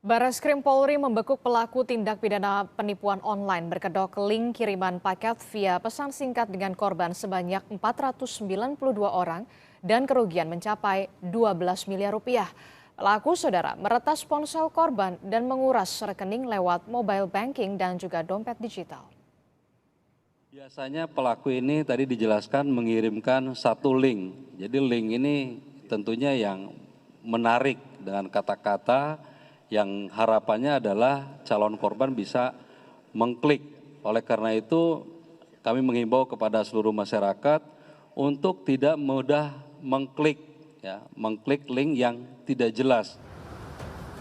Barreskrim Polri membekuk pelaku tindak pidana penipuan online berkedok link kiriman paket via pesan singkat dengan korban sebanyak 492 orang dan kerugian mencapai 12 miliar rupiah. Pelaku saudara meretas ponsel korban dan menguras rekening lewat mobile banking dan juga dompet digital. Biasanya pelaku ini tadi dijelaskan mengirimkan satu link. Jadi link ini tentunya yang menarik dengan kata-kata yang harapannya adalah calon korban bisa mengklik. Oleh karena itu kami menghimbau kepada seluruh masyarakat untuk tidak mudah mengklik link yang tidak jelas.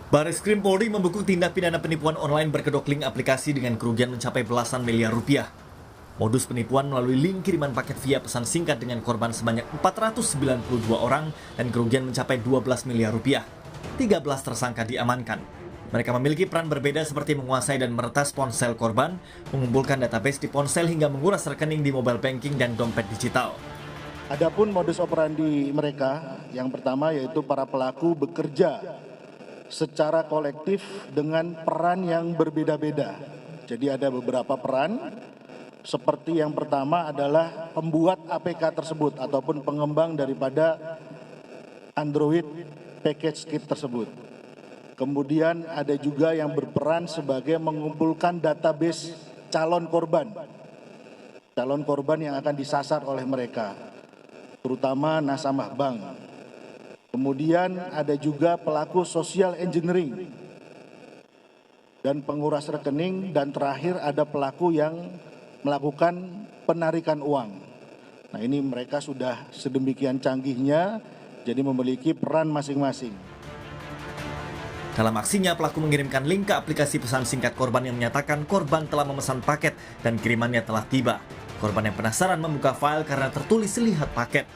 Barreskrim Polri membekuk tindak pidana penipuan online berkedok link aplikasi dengan kerugian mencapai belasan miliar rupiah. Modus penipuan melalui link kiriman paket via pesan singkat dengan korban sebanyak 492 orang dan kerugian mencapai 12 miliar rupiah. 13 tersangka diamankan. Mereka memiliki peran berbeda seperti menguasai dan meretas ponsel korban, mengumpulkan database di ponsel hingga menguras rekening di mobile banking dan dompet digital. Adapun modus operandi mereka, yang pertama yaitu para pelaku bekerja secara kolektif dengan peran yang berbeda-beda. Jadi ada beberapa peran, seperti yang pertama adalah pembuat APK tersebut ataupun pengembang daripada Android package kit tersebut. Kemudian ada juga yang berperan sebagai mengumpulkan database calon korban yang akan disasar oleh mereka, terutama nasabah bank. Kemudian ada juga pelaku social engineering dan penguras rekening, dan terakhir ada pelaku yang melakukan penarikan uang. Nah, ini mereka sudah sedemikian canggihnya, jadi memiliki peran masing-masing. Dalam aksinya, pelaku mengirimkan link ke aplikasi pesan singkat korban yang menyatakan korban telah memesan paket dan kirimannya telah tiba. Korban yang penasaran membuka file karena tertulis lihat paket.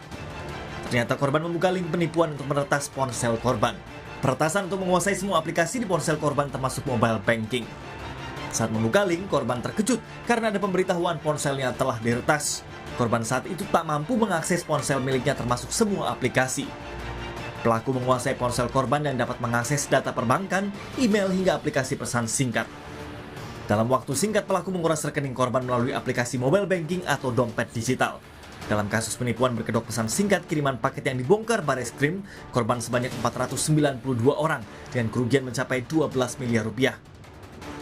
Ternyata korban membuka link penipuan untuk meretas ponsel korban. Peretasan untuk menguasai semua aplikasi di ponsel korban termasuk mobile banking. Saat membuka link, korban terkejut karena ada pemberitahuan ponselnya telah diretas. Korban saat itu tak mampu mengakses ponsel miliknya termasuk semua aplikasi. Pelaku menguasai ponsel korban dan dapat mengakses data perbankan, email hingga aplikasi pesan singkat. Dalam waktu singkat, pelaku menguras rekening korban melalui aplikasi mobile banking atau dompet digital. Dalam kasus penipuan berkedok pesan singkat kiriman paket yang dibongkar Barreskrim, korban sebanyak 492 orang dengan kerugian mencapai 12 miliar rupiah.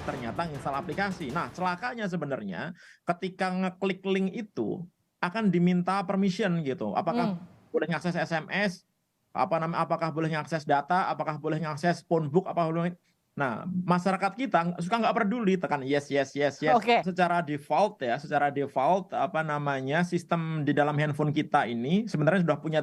Ternyata install aplikasi. Nah, celakanya sebenarnya ketika ngeklik link itu akan diminta permission gitu. Apakah boleh mengakses SMS, apakah boleh mengakses data, apakah boleh mengakses phone book, Nah, masyarakat kita suka nggak peduli, tekan yes. Okay. Secara default sistem di dalam handphone kita ini sebenarnya sudah punya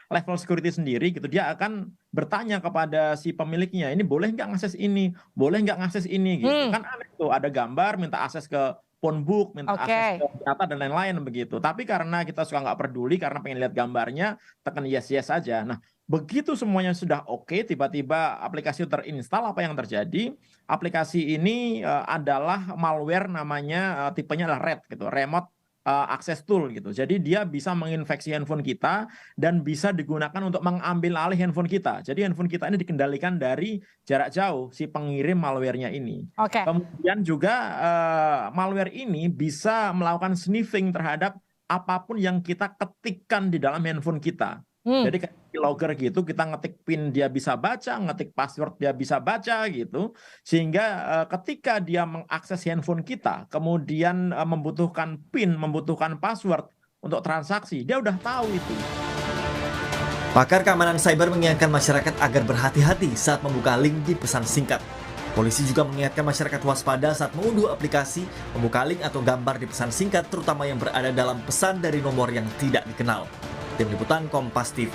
level security sendiri gitu. Dia akan bertanya kepada si pemiliknya, ini boleh nggak ngakses ini, boleh nggak ngakses ini gitu. Kan aneh tuh, ada gambar minta akses ke phone book, minta akses ke data dan lain-lain begitu. Tapi karena kita suka nggak peduli, karena pengen lihat gambarnya, tekan yes saja. Nah, begitu semuanya sudah oke, tiba-tiba aplikasi terinstall, apa yang terjadi? Aplikasi ini adalah malware, namanya tipenya adalah RAT gitu, Remote Access Tool gitu. Jadi dia bisa menginfeksi handphone kita dan bisa digunakan untuk mengambil alih handphone kita. Jadi handphone kita ini dikendalikan dari jarak jauh, si pengirim malware-nya ini. Kemudian juga malware ini bisa melakukan sniffing terhadap apapun yang kita ketikkan di dalam handphone kita. Jadi kayak logger gitu, kita ngetik PIN dia bisa baca, ngetik password dia bisa baca gitu. Sehingga ketika dia mengakses handphone kita, kemudian membutuhkan PIN, membutuhkan password untuk transaksi, dia udah tahu itu. Pakar keamanan cyber mengingatkan masyarakat agar berhati-hati saat membuka link di pesan singkat. Polisi juga mengingatkan masyarakat waspada saat mengunduh aplikasi, membuka link atau gambar di pesan singkat, terutama yang berada dalam pesan dari nomor yang tidak dikenal. Tim Liputan Kompas TV.